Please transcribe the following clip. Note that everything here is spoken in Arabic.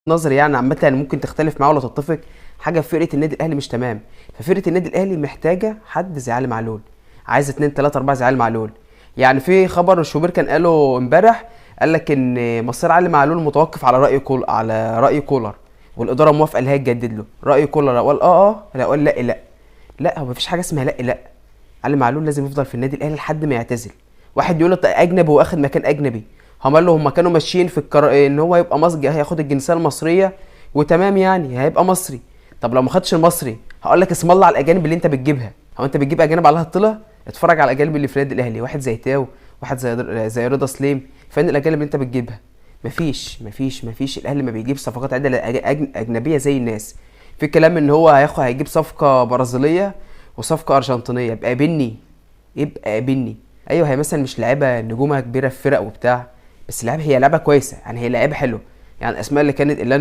نظري يعني عامه يعني ممكن تختلف معاه ولا تتفق. حاجه في فرقه النادي الاهلي مش تمام. ففرقه النادي الاهلي محتاجه حد زي علي معلول، عايزه 2 3 4 زي علي معلول. يعني في خبر شوبير كان قاله امبارح، قال لك ان مصير علي معلول متوقف على راي كولر، والاداره موافقه اللي هي تجدد له. راي كولر قال لا قال لا لا. لا، هو مفيش حاجه اسمها لا لا. علي معلول لازم يفضل في النادي الاهلي لحد ما يعتزل. واحد يقول لك اجنبي واخد مكان اجنبي. هم قال له هم كانوا ماشيين في ان هو يبقى مصري، هياخد الجنسيه المصريه وتمام يعني هيبقى مصري. طب لو ما خدش المصري هقول لك اسم الله على الاجانب اللي انت بتجيبها. هو انت بتجيب اجانب على الطلا؟ اتفرج على الاجانب اللي في النادي الاهلي، واحد زي تاو، واحد زي رضا سليم. فين الاجانب اللي انت بتجيبها؟ مفيش. الاهلي ما بيجيب صفقات عدله اجنبيه زي الناس. في كلام ان هو هيجيب صفقه برازيليه وصفقه ارجنتينيه. يبقى بني. ايوه، هي مثلا مش لعيبه نجومها كبيره في فرق وبتاع، بس لعيبه، هي لعيبه كويسه يعني، هي لعيبه حلوه. يعني الاسماء اللي كانت اللي